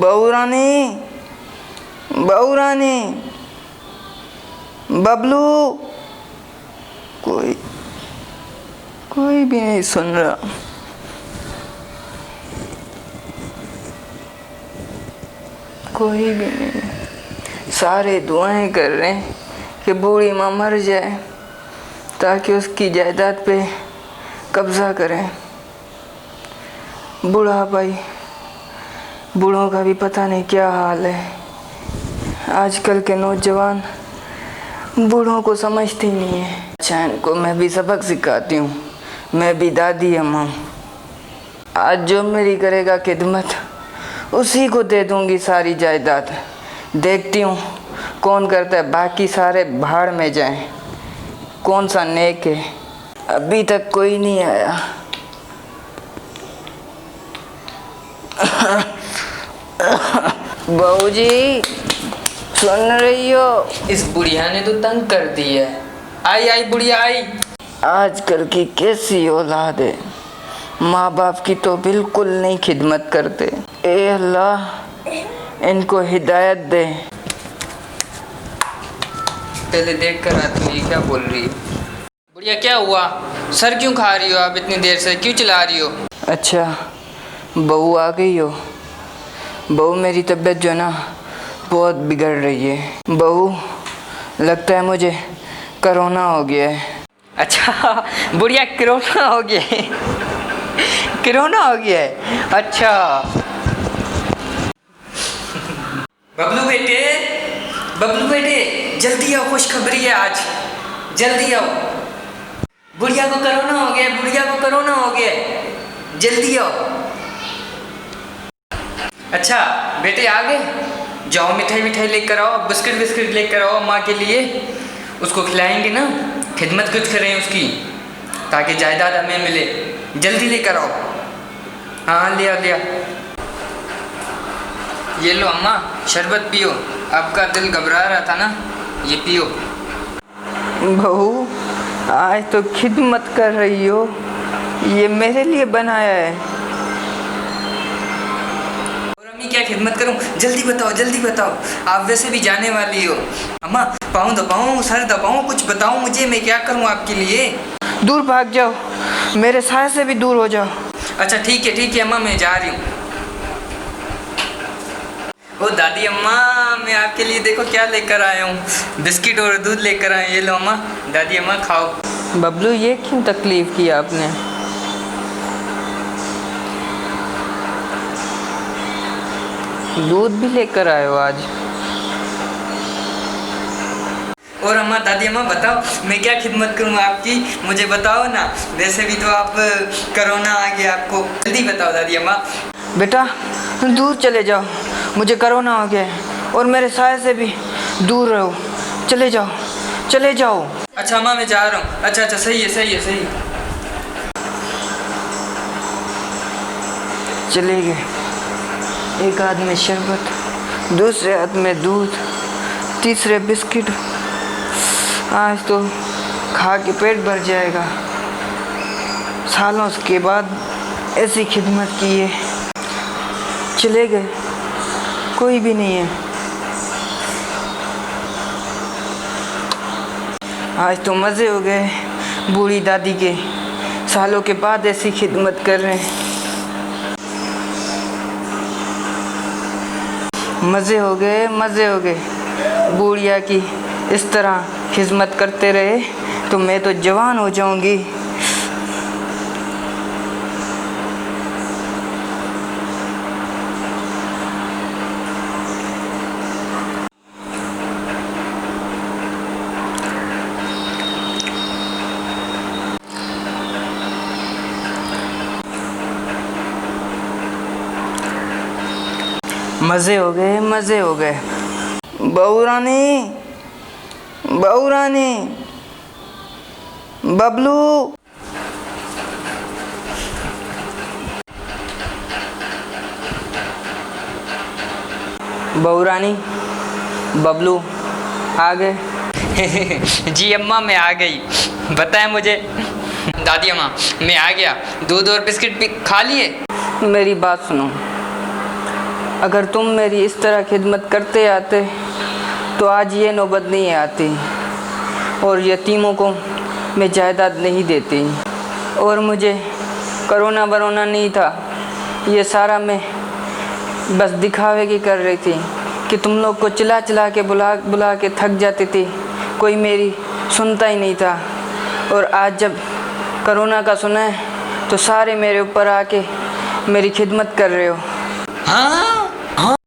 बहू रानी, बहू रानी, बबलू। कोई भी नहीं सुन रहा। कोई भी नहीं। सारे दुआएं कर रहे हैं कि बूढ़ी माँ मर जाए ताकि उसकी जायदाद पे कब्जा करें। बूढ़ा भाई, बूढ़ों का भी पता नहीं क्या हाल है। आजकल के नौजवान बूढ़ों को समझते ही नहीं है। अच्छा, इनको मैं भी सबक सिखाती हूँ। मैं भी दादी अम्मा। आज जो मेरी करेगा खिदमत उसी को दे दूँगी सारी जायदाद। देखती हूँ कौन करता है, बाकी सारे भाड़ में जाएं। कौन सा नेक है। अभी तक कोई नहीं आया। बहूजी, सुन रही हो? इस बुढ़िया ने तो तंग कर दी है। आई आई बुढ़िया आई। आजकल की कैसी औलाद है, माँ बाप की तो बिल्कुल नहीं खिदमत करते। ए अल्लाह, इनको हिदायत दे। पहले देख कर आती हूँ ये क्या बोल रही है। बुढ़िया क्या हुआ? सर क्यों खा रही हो आप इतनी देर से? क्यों चिल्ला रही हो? अच्छा, बहू आ गई हो। बहू, मेरी तबीयत जो ना बहुत बिगड़ रही है। बहू, लगता है मुझे कोरोना हो गया है। अच्छा बुढ़िया, कोरोना हो गया है? कोरोना हो गया है? अच्छा। बबलू बेटे, बबलू बेटे, जल्दी आओ, खुशखबरी है आज, जल्दी आओ। बुढ़िया को कोरोना हो गया, बुढ़िया को कोरोना हो गया, जल्दी आओ। अच्छा बेटे, आ गए? जाओ मिठाई विठाई लेकर आओ, बिस्किट बिस्किट लेकर आओ माँ के लिए। उसको खिलाएंगे ना, खिदमत कुछ करें उसकी ताकि जायदाद हमें मिले। जल्दी लेकर आओ। हाँ लिया लिया। ये लो अम्मा, शरबत पियो। आपका दिल घबरा रहा था ना, ये पियो। बहू, आज तो खिदमत कर रही हो। ये मेरे लिए बनाया है। क्या खिदमत करूं? जल्दी बताओ, जल्दी बताओ। आप वैसे भी जाने वाली हो। अम्मा, पाँव दबाऊं, सर दबाऊं, कुछ बताओ मुझे, मैं क्या करूं आपके लिए? दूर भाग जाओ, मेरे साय से भी दूर हो जाओ। अच्छा ठीक है अम्मा, मैं जा रही हूँ। ओ दादी अम्मा, मैं आपके लिए देखो क्या लेकर आया हूँ, बिस्किट और दूध लेकर आया। ये लो अम्मा, दादी अम्मा खाओ। बबलू, ये क्यों तकलीफ की आपने? दूध भी लेकर आए हो आज? और अम्मा, दादी अम्मा बताओ, मैं क्या खिदमत करूँ आपकी, मुझे बताओ ना। वैसे भी तो आप कोरोना आ गया आपको। जल्दी बताओ दादी अम्मा। बेटा दूर चले जाओ, मुझे कोरोना हो गया है और मेरे साय से भी दूर रहो। चले जाओ, चले जाओ। अच्छा अम्मा, मैं जा रहा हूँ। अच्छा सही है। चले गए। एक हाथ में शरबत, दूसरे हाथ में दूध, तीसरे बिस्किट। आज तो खा के पेट भर जाएगा। सालों के बाद ऐसी खिदमत की है। चले गए, कोई भी नहीं है। आज तो मज़े हो गए। बूढ़ी दादी के सालों के बाद ऐसी खिदमत कर रहे हैं। मज़े हो गए। बूढ़िया की इस तरह खिदमत करते रहे तो मैं तो जवान हो जाऊंगी। मज़े हो गए। बहू रानी, बबलू। बहू रानी, बबलू आ गए। जी अम्मा मैं आ गई, बताएं मुझे। दादी अम्मा मैं आ गया, दूध और बिस्किट भी खा लिए। मेरी बात सुनो, अगर तुम मेरी इस तरह खिदमत करते आते तो आज ये नौबत नहीं आती और यतीमों को मैं जायदाद नहीं देती। और मुझे करोना वरोना नहीं था, ये सारा मैं बस दिखावे की कर रही थी कि तुम लोग को चिल्ला चिल्ला के बुला बुला के थक जाती थी, कोई मेरी सुनता ही नहीं था। और आज जब करोना का सुना है तो सारे मेरे ऊपर आके मेरी खिदमत कर रहे हो। हाँ